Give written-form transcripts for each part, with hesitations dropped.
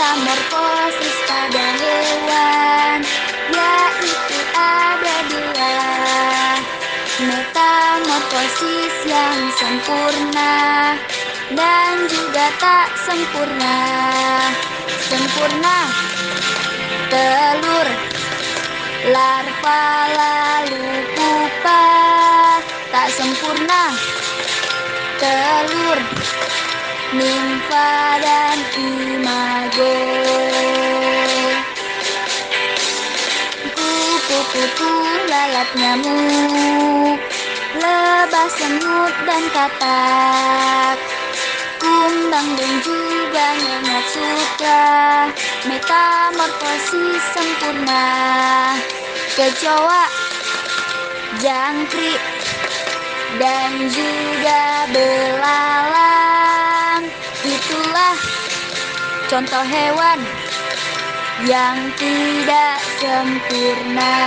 metamorfosis pada hewan, yaitu ada dua. Metamorfosis yang sempurna dan juga tak sempurna. Sempurna, telur, larva, lalu pupa. Tak sempurna, telur, nimfa dan imago. Kupu-kupu, lalat, nyamuk, lebah, semut dan katak, kumbang dan juga ngengat sutra. Metamorfosis sempurna. Kecoa, jangkrik, dan juga belalang. Itulah contoh hewan yang tidak sempurna.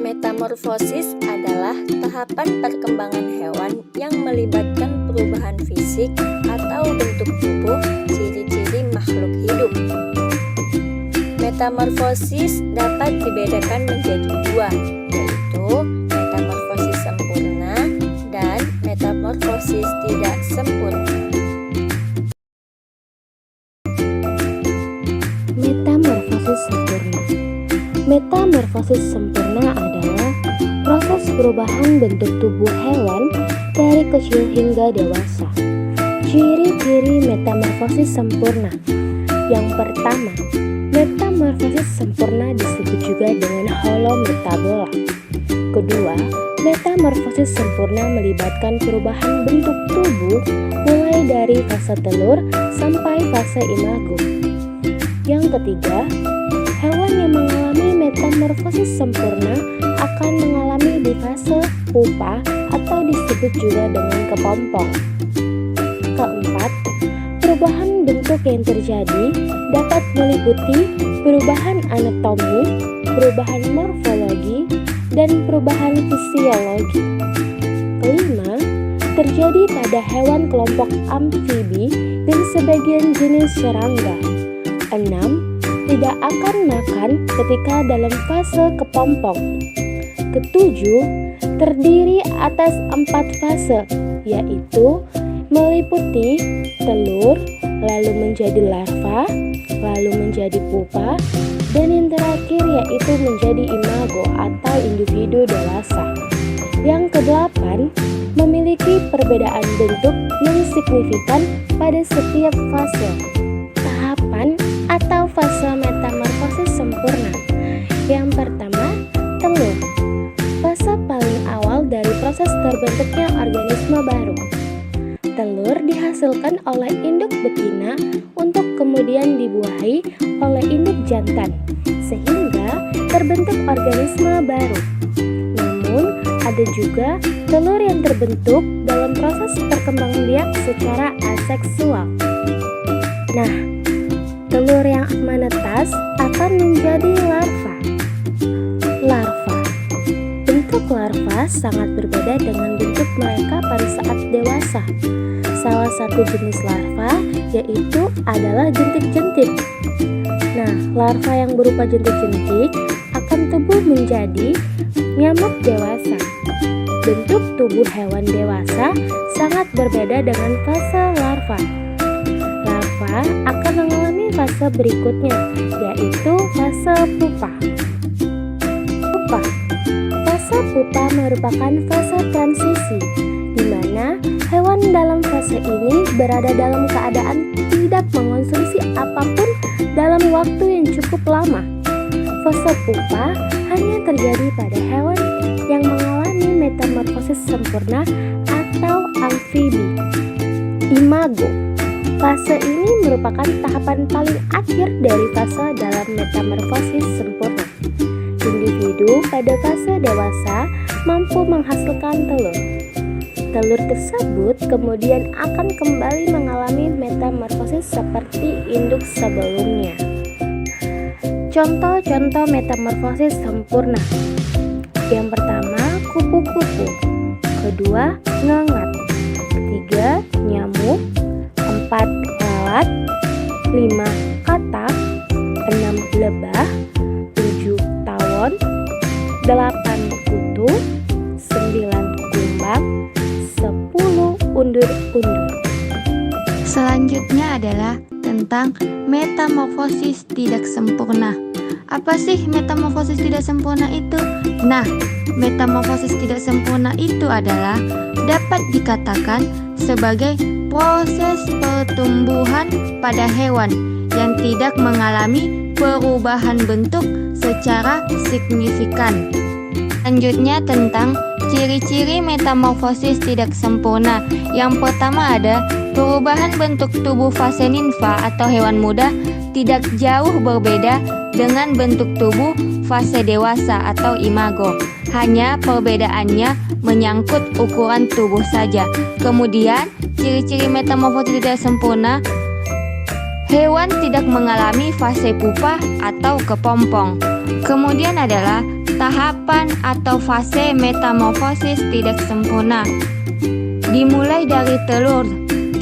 Metamorfosis adalah tahapan perkembangan hewan yang melibatkan perubahan fisik atau bentuk tubuh ciri-ciri makhluk hidup. Metamorfosis dapat dibedakan menjadi dua, yaitu metamorfosis sempurna dan metamorfosis tidak sempurna. Metamorfosis sempurna. Metamorfosis sempurna adalah proses perubahan bentuk tubuh hewan dari kecil hingga dewasa. Ciri-ciri metamorfosis sempurna. Yang pertama, metamorfosis sempurna disebut juga dengan holometabola. Kedua, metamorfosis sempurna melibatkan perubahan bentuk tubuh mulai dari fase telur sampai fase imago. Yang ketiga, hewan yang mengalami metamorfosis sempurna akan mengalami di fase pupa atau disebut juga dengan kepompong. Keempat, perubahan bentuk yang terjadi dapat meliputi perubahan anatomi, perubahan morfologi, dan perubahan fisiologi. Kelima, terjadi pada hewan kelompok amfibi dan sebagian jenis serangga. 6. Tidak akan makan ketika dalam fase kepompong. Ketujuh, terdiri atas 4 fase, yaitu meliputi telur, lalu menjadi larva, lalu menjadi pupa, dan yang terakhir yaitu menjadi imago atau individu dewasa. Yang kedelapan, memiliki perbedaan bentuk yang signifikan pada setiap fase. Tahapan atau fase metamorfosis sempurna. Yang pertama, telur. Fase paling awal dari proses terbentuknya organisme baru. Telur dihasilkan oleh induk betina untuk kemudian dibuahi oleh induk jantan, sehingga terbentuk organisme baru. Namun, ada juga telur yang terbentuk dalam proses perkembangbiak secara aseksual. Nah, telur yang menetas akan menjadi larva. Larva. Bentuk larva sangat berbeda dengan bentuk mereka pada saat dewasa. Salah satu jenis larva yaitu adalah jentik-jentik. Nah, larva yang berupa jentik-jentik akan tumbuh menjadi nyamuk dewasa. Bentuk tubuh hewan dewasa sangat berbeda dengan fase larva. Larva akan mengalami fase berikutnya, yaitu fase pupa. Fase pupa merupakan fase transisi, di mana hewan dalam fase ini berada dalam keadaan tidak mengonsumsi apapun dalam waktu yang cukup lama. Fase pupa hanya terjadi pada hewan yang mengalami metamorfosis sempurna atau amfibi. Imago. Fase ini merupakan tahapan paling akhir dari fase dalam metamorfosis sempurna. Individu pada fase dewasa mampu menghasilkan telur. Telur tersebut kemudian akan kembali mengalami metamorfosis seperti induk sebelumnya. Contoh-contoh metamorfosis sempurna. Yang pertama, kupu-kupu. Kedua, ngengat. 3. Nyamuk 4. Lalat 5. Katak 6. Lebah 7. Tawon 8. Kutu 9. Kumbang 10. Undur-undur. Selanjutnya adalah tentang metamorfosis tidak sempurna. Apa sih metamorfosis tidak sempurna itu? Nah, metamorfosis tidak sempurna itu adalah dapat dikatakan sebagai proses pertumbuhan pada hewan yang tidak mengalami perubahan bentuk secara signifikan. Selanjutnya tentang ciri-ciri metamorfosis tidak sempurna. Yang pertama ada perubahan bentuk tubuh fase nimfa atau hewan muda tidak jauh berbeda dengan bentuk tubuh fase dewasa atau imago. Hanya perbedaannya menyangkut ukuran tubuh saja. Kemudian, ciri-ciri metamorfosis tidak sempurna, hewan tidak mengalami fase pupa atau kepompong. Kemudian adalah tahapan atau fase metamorfosis tidak sempurna. Dimulai dari telur.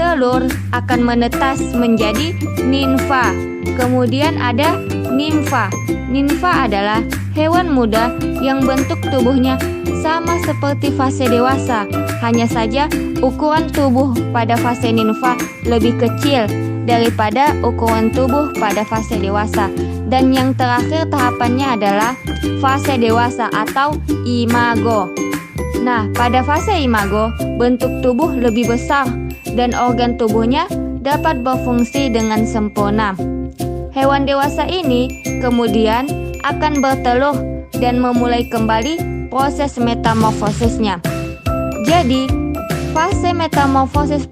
Telur akan menetas menjadi nimfa. Kemudian ada nimfa. Nimfa adalah hewan muda yang bentuk tubuhnya sama seperti fase dewasa. Hanya saja ukuran tubuh pada fase nimfa lebih kecil daripada ukuran tubuh pada fase dewasa. Dan yang terakhir tahapannya adalah fase dewasa atau imago. Nah, pada fase imago, bentuk tubuh lebih besar dan organ tubuhnya dapat berfungsi dengan sempurna. Hewan dewasa ini kemudian akan bertelur dan memulai kembali proses metamorfosisnya. Jadi, fase metamorfosis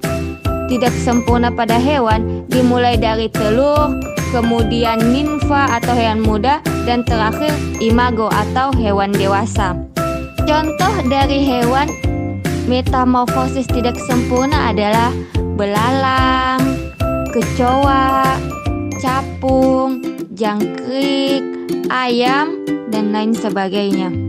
tidak sempurna pada hewan dimulai dari telur, kemudian nimfa atau hewan muda, dan terakhir imago atau hewan dewasa. Contoh dari hewan metamorfosis tidak sempurna adalah belalang, kecoa, capung, jangkrik, ayam, dan lain sebagainya.